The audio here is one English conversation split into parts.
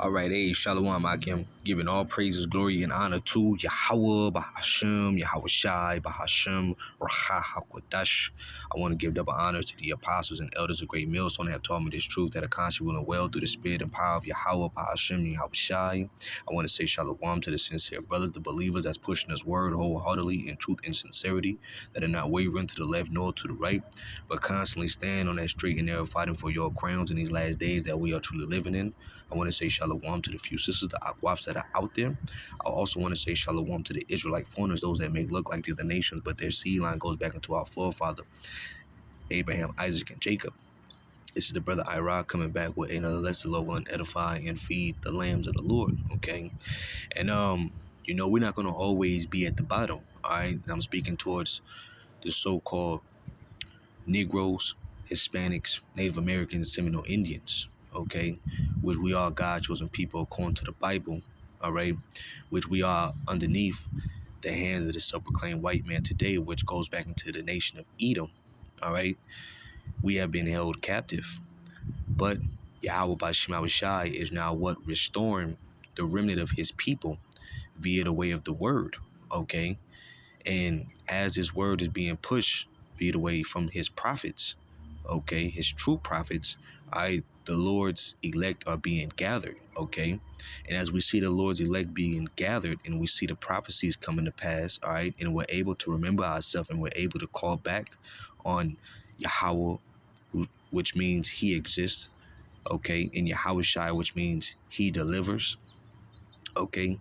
All right, hey, Shalom Akim, giving all praises, glory, and honor to Yahweh, Bahashem, Yahweh Shai, Bahashem, Raha HaKodash. I want to give double honors to the apostles and elders of great millstone that have taught me this truth, that are constantly willing well through the spirit and power of Yahweh, Bahashem, Yahweh Shai. I want to say Shalom to the sincere brothers, the believers that's pushing this word wholeheartedly in truth and sincerity, that are not wavering to the left nor to the right, but constantly stand on that straight and narrow, fighting for your crowns in these last days that we are truly living in. I want to say shalom to the few sisters, the Akwafs that are out there. I also want to say shalom to the Israelite foreigners, those that may look like the other nations, but their seed line goes back into our forefather, Abraham, Isaac, and Jacob. This is the brother Ira coming back with another lesson, Lord willing, edify and feed the lambs of the Lord, okay? And, we're not going to always be at the bottom, all right? And I'm speaking towards the so-called Negroes, Hispanics, Native Americans, Seminole Indians, okay, which we are God chosen people according to the Bible, all right, which we are underneath the hands of the self-proclaimed white man today, which goes back into the nation of E-dum, all right. We have been held captive, but Yahweh by Shema Shai is now what restoring the remnant of his people via the way of the word, okay. And as his word is being pushed via the way from his prophets, okay, his true prophets, all right, the Lord's elect are being gathered, okay? And as we see the Lord's elect being gathered and we see the prophecies coming to pass, all right, and we're able to remember ourselves and we're able to call back on Yahweh, which means he exists, okay, and Yahweh Shai, which means he delivers, okay?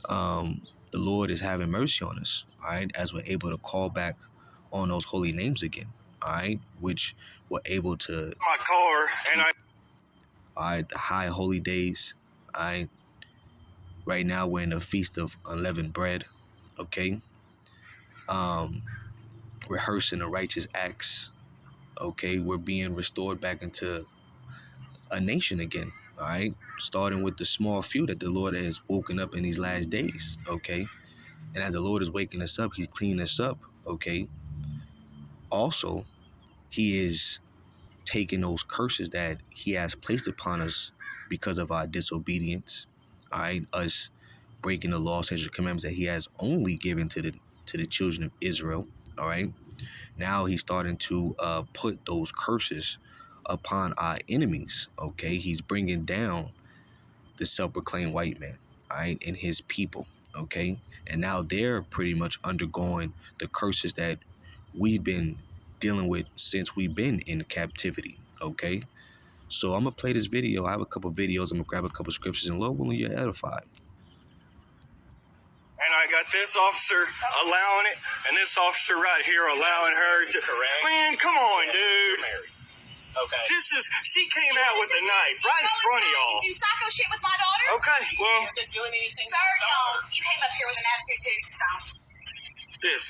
The Lord is having mercy on us, all right, as we're able to call back on those holy names again, all right, which we're able to my car and all right, the high holy days, all right. Right now we're in the feast of unleavened bread, okay. Rehearsing the righteous acts, okay. We're being restored back into a nation again, all right. Starting with the small few that the Lord has woken up in these last days, okay. And as the Lord is waking us up, he's cleaning us up, okay. Also, he is taking those curses that he has placed upon us because of our disobedience, all right, us breaking the law, statutes, and commandments that he has only given to the children of Israel, all right. Now he's starting to put those curses upon our enemies, okay. He's bringing down the self-proclaimed white man, all right, and his people, okay. And now they're pretty much undergoing the curses that we've been dealing with since we've been in captivity, okay. So I'm gonna play this video. I have a couple videos. I'm gonna grab a couple scriptures, and Lord willing, you're edified. and I got this officer allowing it, and this officer right here allowing her to. Correct. Man, come on, dude. Okay. She came out with a knife right in front of y'all. You do psycho shit with my daughter? Okay, well. Sir, no. You came up here with an attitude too, so. This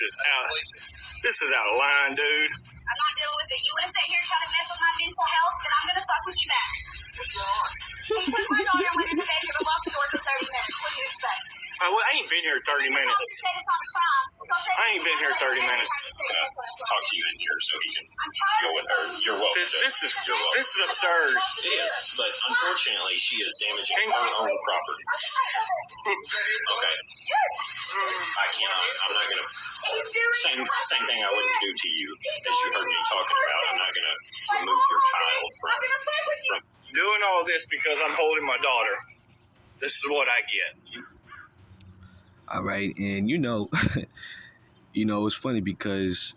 is out of line, dude. I'm not dealing with it. You want to sit here trying to mess with my mental health, then I'm going to fuck with you back. He took my daughter and went into the bedroom and locked the door for 30 minutes. What do you expect? I ain't been here 30 minutes. I ain't been here 30 minutes. Talk to you in here so he can go with her. You're welcome. This is absurd. It is, but unfortunately, she is damaging her own property. Okay. I cannot. I'm not gonna. Same thing I wouldn't do to you as you heard me talking about. I'm not gonna remove your child from. Doing all this because I'm holding my daughter. This is what I get. All right, and it's funny because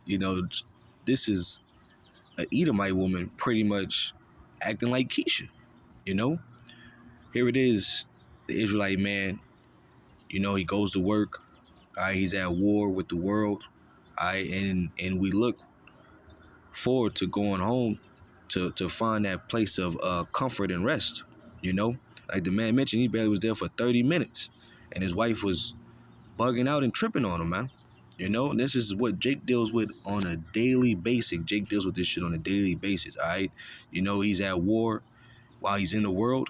this is an Edomite woman pretty much acting like Keisha. Here it is, the Israelite man. He goes to work. All right, he's at war with the world. All right, and we look forward to going home to find that place of comfort and rest. Like the man mentioned, he barely was there for 30 minutes, and his wife was bugging out and tripping on him, man. And this is what Jake deals with on a daily basis. Jake deals with this shit on a daily basis, all right? He's at war while he's in the world,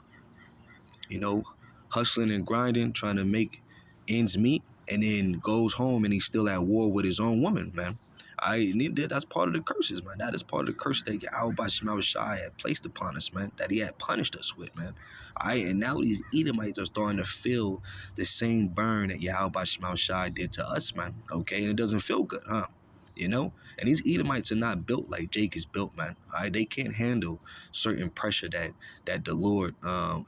hustling and grinding, trying to make ends meet, and then goes home and he's still at war with his own woman, man. That's part of the curses, man. That is part of the curse that Yahweh Shema Shai had placed upon us, man. That he had punished us with, man. All right, and now these Edomites are starting to feel the same burn that Yahweh Shema Shai did to us, man. Okay, and it doesn't feel good, huh? You know? And these Edomites are not built like Jake is built, man. All right, they can't handle certain pressure that the Lord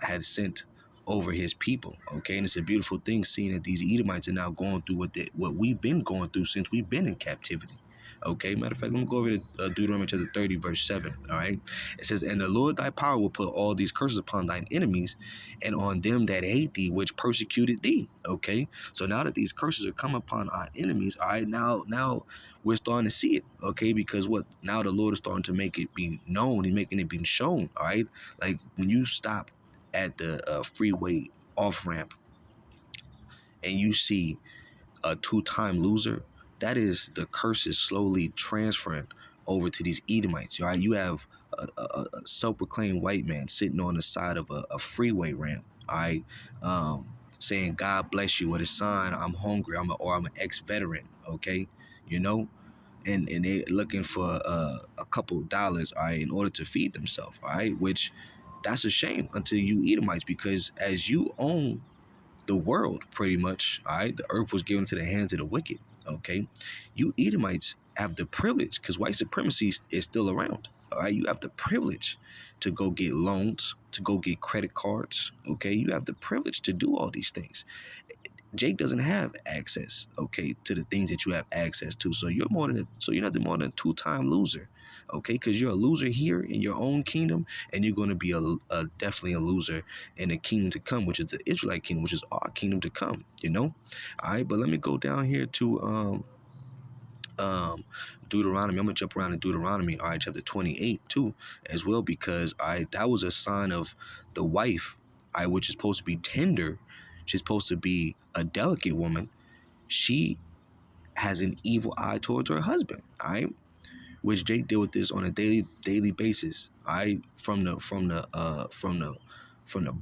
had sent over his people. Okay, and it's a beautiful thing seeing that these Edomites are now going through what we've been going through since we've been in captivity. Okay, matter of fact, let me go over to Deuteronomy chapter 30, verse 7. All right, it says, "And the Lord thy power will put all these curses upon thine enemies, and on them that hate thee, which persecuted thee." Okay, so now that these curses are come upon our enemies, all right, now we're starting to see it. Okay, because what now the Lord is starting to make it be known, He's making it be shown. All right, like when you stop at the freeway off ramp and you see a two-time loser, that is the curses slowly transferring over to these Edomites. Right? You have a self-proclaimed white man sitting on the side of a freeway ramp, all right, saying "God bless you" with a sign, "I'm hungry," I'm an ex-veteran. Okay, you know, and they looking for a couple dollars, all right, in order to feed themselves, all right, which that's a shame unto you Edomites, because as you own the world, pretty much, all right, the earth was given to the hands of the wicked. Okay, you Edomites have the privilege, because white supremacy is still around. All right, you have the privilege to go get loans, to go get credit cards. Okay, you have the privilege to do all these things. Jake doesn't have access, okay, to the things that you have access to. So you're nothing more than a two-time loser, okay? Because you're a loser here in your own kingdom, and you're going to be definitely a loser in the kingdom to come, which is the Israelite kingdom, which is our kingdom to come. You know, all right. But let me go down here to Deuteronomy. I'm gonna jump around in Deuteronomy, all right, chapter 28 too, as well, because that was a sign of the wife, all right, which is supposed to be tender. She's supposed to be a delicate woman. She has an evil eye towards her husband, all right, which Jake deal with this on a daily basis, all right, from the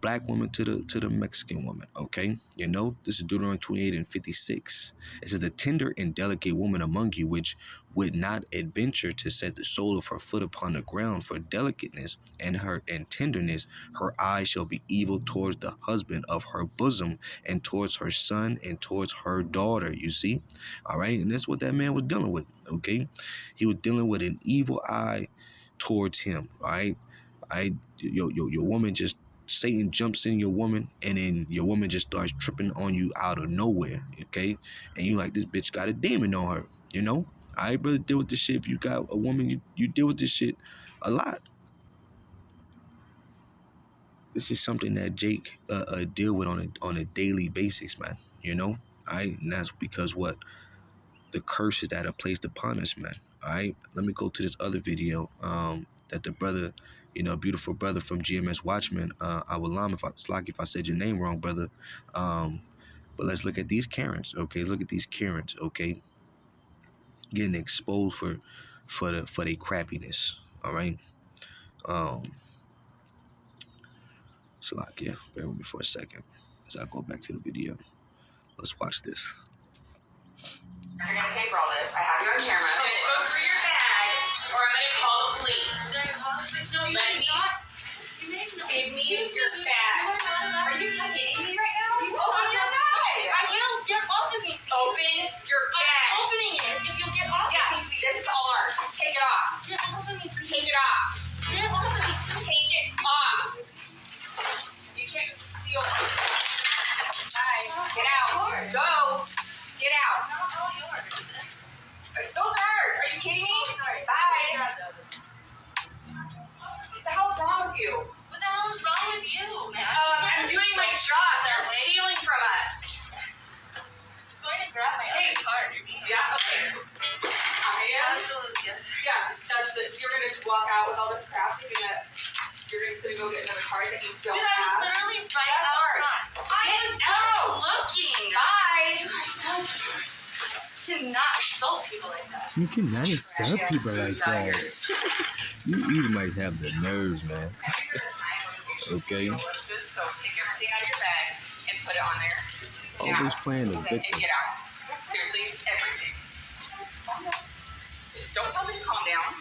black woman to the Mexican woman. Okay, you know, this is Deuteronomy 28 and 56. It says, "The tender and delicate woman among you, which would not adventure to set the sole of her foot upon the ground for delicateness and tenderness, her eye shall be evil towards the husband of her bosom, and towards her son, and towards her daughter." You see, all right, and that's what that man was dealing with. Okay, he was dealing with an evil eye towards him. All right, your woman just, Satan jumps in your woman, and then your woman just starts tripping on you out of nowhere, okay? And you like, this bitch got a demon on her, you know? I ain't really deal with this shit. If you got a woman, you deal with this shit a lot. This is something that Jake deal with on a daily basis, man, you know? And that's because what? The curses that are placed upon us, man. All right, let me go to this other video that the brother, you know, beautiful brother from GMS Watchman, Awalam, if I said your name wrong, brother. But let's look at these Karens, okay? Look at these Karens, okay? Getting exposed for their crappiness, all right? Salakia, bear with me for a second as I go back to the video. Let's watch this. You're gonna pay for all this. I have you on camera. I'm gonna go through your bag, or I'm gonna call the police. No, you may not. Give me your bag. Are you kidding me right now? You open your bag. I will. Get off of me. Open your bag. I'm opening it. If you'll get off of me, please. This is all ours. Take it off. Get off of me, please. Take it off. Get off of me. Take it off. You can't steal. Bye. Get out. Go. Get out. Those are hers. Are you kidding me? Sorry. Bye. What the hell's wrong with you? What the hell is wrong with you, man? I'm doing my job. They're stealing from us. I'm going to grab my other card. Yeah, okay. Yes. Yeah, you're going to walk out with all this crap. You're just going to go get another card that you don't have. I was literally right out front. I was out looking. Bye. You cannot insult people like that. You cannot insult people like that. You Edomites have the nerves, man. Okay. So take everything out of your bag and put it on there. Always playing the victim. And get out. Seriously, everything. Don't tell me to calm down.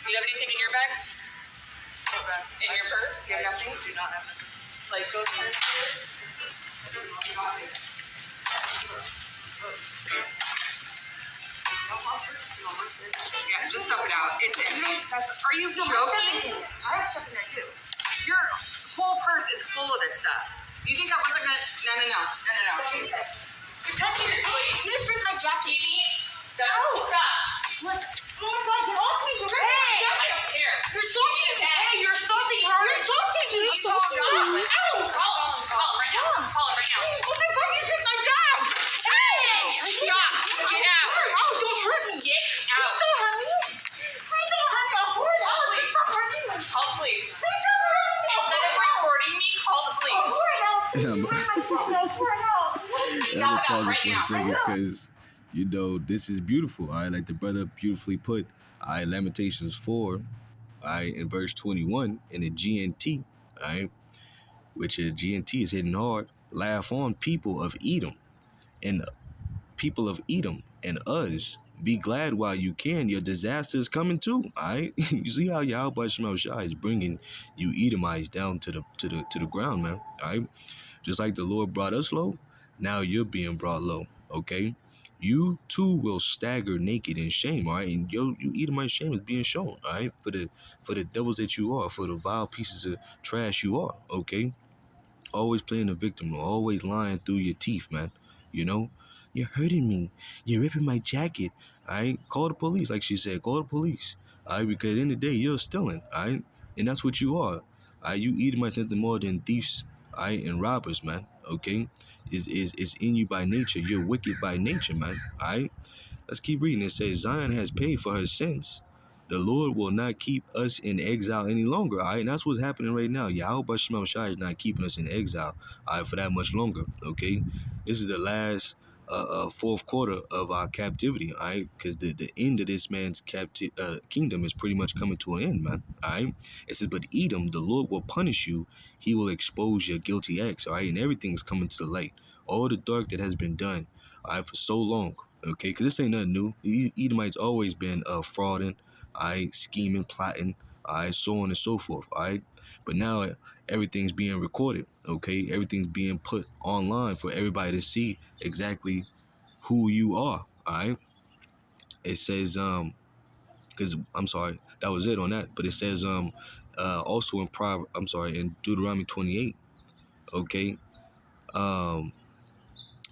You have anything in your bag? In your purse? You have nothing? I do not have nothing. Like ghost purse? Yeah, just stuff it out. It's empty. Are you joking? I have stuff in there too. Your whole purse is full of this stuff. You think I wasn't gonna? No. You're touching it. You just ripped my jacket. Stuff. What? Oh my God, get off me. You're ripping my jacket. I don't care. You're assaulting me. Hey, you're assaulting her. You're assaulting me. You're assaulting me. Ow. Call him right now. Call him right now. Oh my God, you just ripped my bag. Hey. Stop. Get out. Oh, don't hurt me. Get Please out. don't hurt me. Please don't hurt me. I'll pour it out. Please stop hurting me. Call the police. Please don't hurt me. Instead of recording me, call the I'll police. pour it out. Yeah, I'll pour it out. I'm gonna pause it for a second because you know this is beautiful. All right, like the brother beautifully put. All right, Lamentations 4, all right, in verse 21 in the GNT, all right, which GNT is hitting hard. Laugh on people of Edom and people of Edom and us. Be glad while you can. Your disaster is coming too. All right, you see how Yahweh Shema Shai is bringing you Edomites down to the ground, man. All right. Just like the Lord brought us low, now you're being brought low, okay? You too will stagger naked in shame, all right? And you Edomite shame is being shown, all right? For the devils that you are, for the vile pieces of trash you are, okay? Always playing the victim, always lying through your teeth, man. You know? You're hurting me. You're ripping my jacket, all right? Call the police, like she said. Call the police, all right? Because at the end of the day, you're stealing, all right? And that's what you are. All right? You Edomite nothing more than thieves, all right, and robbers, man, okay? Is in you by nature. You're wicked by nature, man, all right? Let's keep reading. It says, Zion has paid for her sins. The Lord will not keep us in exile any longer, all right? And that's what's happening right now. Yahweh Shema Shai is not keeping us in exile, all right, for that much longer, okay? This is the last fourth quarter of our captivity, all right? Because the end of this man's kingdom is pretty much coming to an end, man, all right? It says, but Edom, the Lord will punish you. He will expose your guilty acts, all right? And everything's coming to the light. All the dark that has been done, all right, for so long, okay? Because this ain't nothing new. Edomites always been frauding, all right, scheming, plotting, all right, so on and so forth, all right? But now everything's being recorded, okay? Everything's being put online for everybody to see exactly who you are, all right? It says, because I'm sorry, that was it on that. But it says, also in Deuteronomy 28, okay,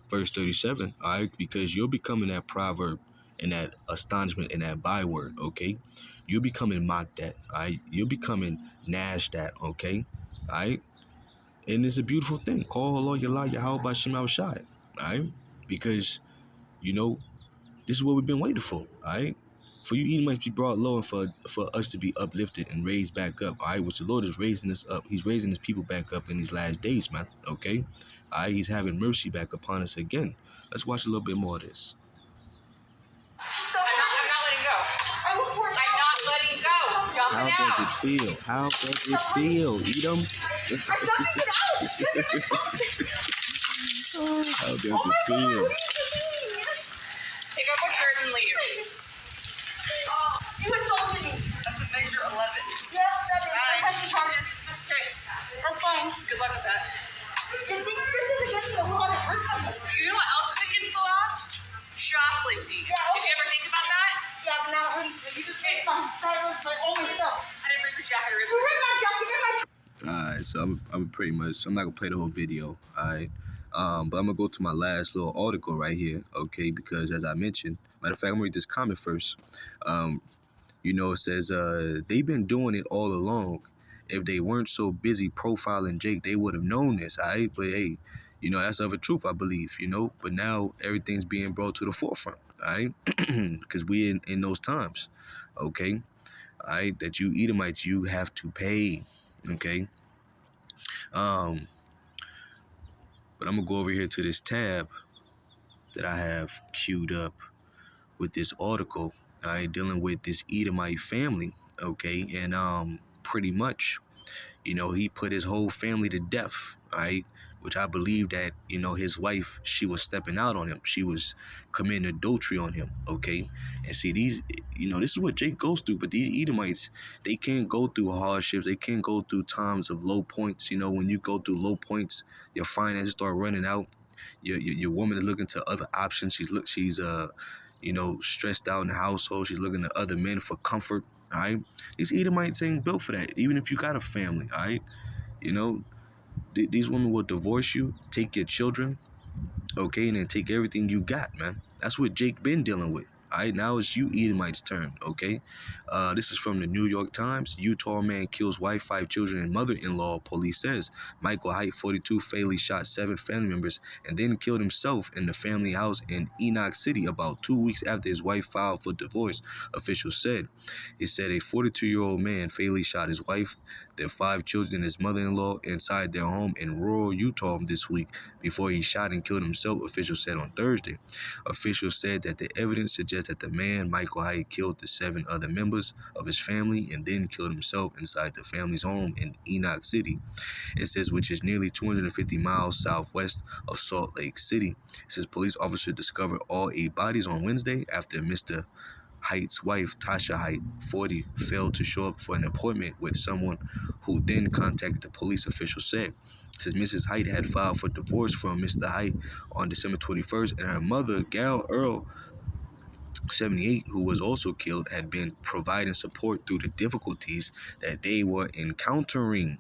verse 37, all right, because you're becoming that proverb and that astonishment and that byword, okay? You're becoming mocked at, all right? You're becoming gnashed at, okay? All right? And it's a beautiful thing. Call Allah Yahweh by Shema Shai, all right? Because, you know, this is what we've been waiting for, all right? For you Edomites to be brought low and for us to be uplifted and raised back up, all right? Which the Lord is raising us up. He's raising his people back up in these last days, man, okay? All right, he's having mercy back upon us again. Let's watch a little bit more of this. I'm not letting go. I will pour it out. I'm not letting go. Dump How it does out. it feel? How does it feel, Edom? I'm dumping it out. How does Oh it my God, feel? what are you doing? Pick up what yours and leave. You assaulted me. That's a major 11. Yeah, that is. I have some charges. Okay. That's fine. Good luck with that. You think this is against the law that hurts me? You know what else is against the law? Shoplifting. Yeah, Did you ever think about that? Yeah, but now you just ripped my only stuff. I didn't rip your jacket. You ripped my jacket and my. Alright, so I'm pretty much, I'm not gonna play the whole video, alright? But I'm gonna go to my last little article right here, okay? Because as I mentioned, matter of fact, I'm gonna read this comment first. You know, it says, they've been doing it all along. If they weren't so busy profiling Jake, they would have known this, alright? But hey, you know, that's of a truth, I believe, you know? But now everything's being brought to the forefront, alright? Because we in those times, okay? Alright, that you Edomites, you have to pay, okay? But I'm gonna go over here to this tab that I have queued up with this article, dealing with this Edomite family, okay? And pretty much, you know, he put his whole family to death, all right? which I believe that, his wife, she was stepping out on him. She was committing adultery on him, okay? And see, these, this is what Jake goes through, but these Edomites, they can't go through hardships. They can't go through times of low points. When you go through low points, your finances start running out. Your woman is looking to other options. She's stressed out in the household. She's looking to other men for comfort, all right? These Edomites ain't built for that, even if you got a family, all right? These women will divorce you, take your children, okay, and then take everything you got, man. That's what Jake been dealing with. All right, now it's you Edomites' turn, okay? This is from the New York Times. Utah man kills wife, 5 children, and mother-in-law, police says. Michael Height, 42, fatally shot 7 family members and then killed himself in the family house in Enoch City about 2 weeks after his wife filed for divorce, officials said. It said a 42-year-old man fatally shot his wife, their 5 children, and his mother-in-law inside their home in rural Utah this week before he shot and killed himself, officials said on Thursday. Officials said that the evidence suggests that the man, Michael Height, killed the 7 other members of his family and then killed himself inside the family's home in Enoch City. It says, which is nearly 250 miles southwest of Salt Lake City. It says police officers discovered all 8 bodies on Wednesday after Mr. Height's wife, Tasha Height, 40, failed to show up for an appointment with someone who then contacted the police, officials said. It says Mrs. Height had filed for divorce from Mr. Height on December 21st, and her mother, Gal Earl, 78, who was also killed, had been providing support through the difficulties that they were encountering.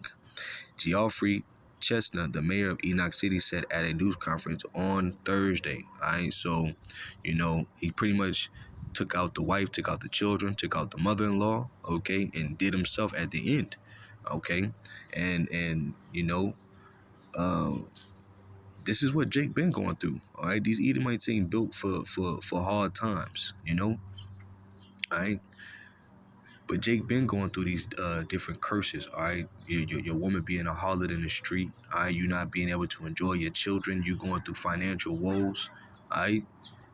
Geoffrey Chestnut, the mayor of Enoch City, said at a news conference on Thursday. All right, so, he pretty much took out the wife, took out the children, took out the mother-in-law, okay, and did himself at the end, okay, and this is what Jake been going through. All right, these Edomites ain't built for hard times, all right. But Jake been going through these different curses, all right? Your woman being a harlot in the street, all right? You not being able to enjoy your children. You going through financial woes, all right?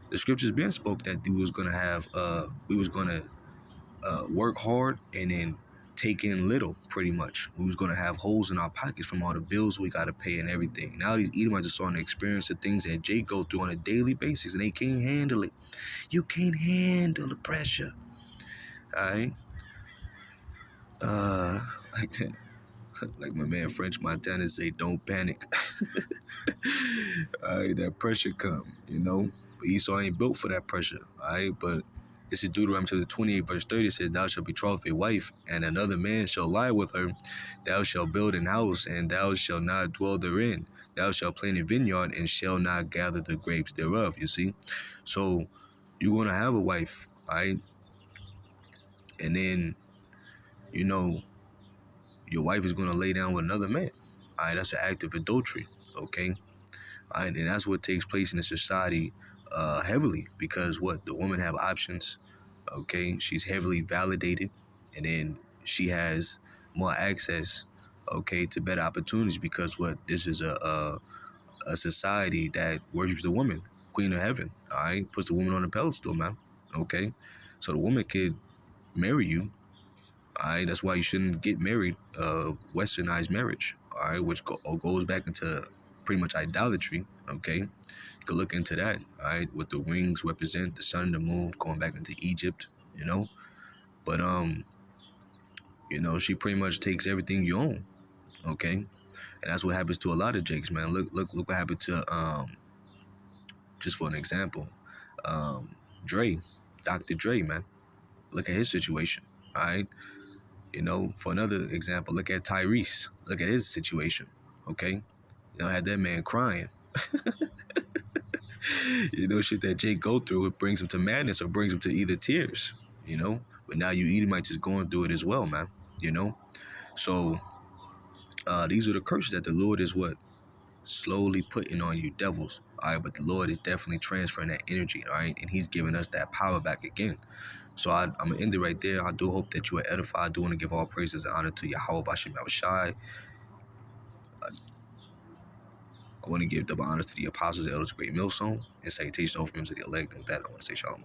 The scriptures been spoke that we was going to work hard and then take in little, pretty much. We was going to have holes in our pockets from all the bills we got to pay and everything. Now these Edomites are starting to experience the things that Jake go through on a daily basis, and they can't handle it. You can't handle the pressure, all right? Like like my man French Montana say, don't panic. Alright, that pressure come, But Esau ain't built for that pressure, alright? But this is Deuteronomy chapter 28, verse 30 says, thou shalt betroth a wife, and another man shall lie with her. Thou shalt build an house, and thou shalt not dwell therein. Thou shalt plant a vineyard, and shall not gather the grapes thereof, you see? So, you're going to have a wife, alright? And then, your wife is going to lay down with another man. All right, that's an act of adultery, okay? All right, and that's what takes place in the society heavily because the woman have options, okay? She's heavily validated, and then she has more access, okay, to better opportunities because this is a society that worships the woman, queen of heaven, all right? Puts the woman on a pedestal, man, okay? So the woman could marry you. All right, that's why you shouldn't get married, westernized marriage, all right, which goes back into pretty much idolatry, okay? You could look into that, all right, what the rings represent, the sun and the moon, going back into Egypt, But, she pretty much takes everything you own, okay? And that's what happens to a lot of Jakes, man. Look what happened to, just for an example, Dre, Dr. Dre, man. Look at his situation, all right? For another example, look at Tyrese. Look at his situation, okay? Had that man crying. Shit that Jake go through, it brings him to madness or brings him to either tears, But now you Edomites is going through it as well, man, So, these are the curses that the Lord is slowly putting on you devils, all right? But the Lord is definitely transferring that energy, all right? And he's giving us that power back again. So I'm going to end it right there. I do hope that you are edified. I do want to give all praises and honor to Yahweh Bashem Yahushai. I want to give double honors to the apostles, the elders, great millstone, and salutations over members of the elect. And with that, I want to say shalom.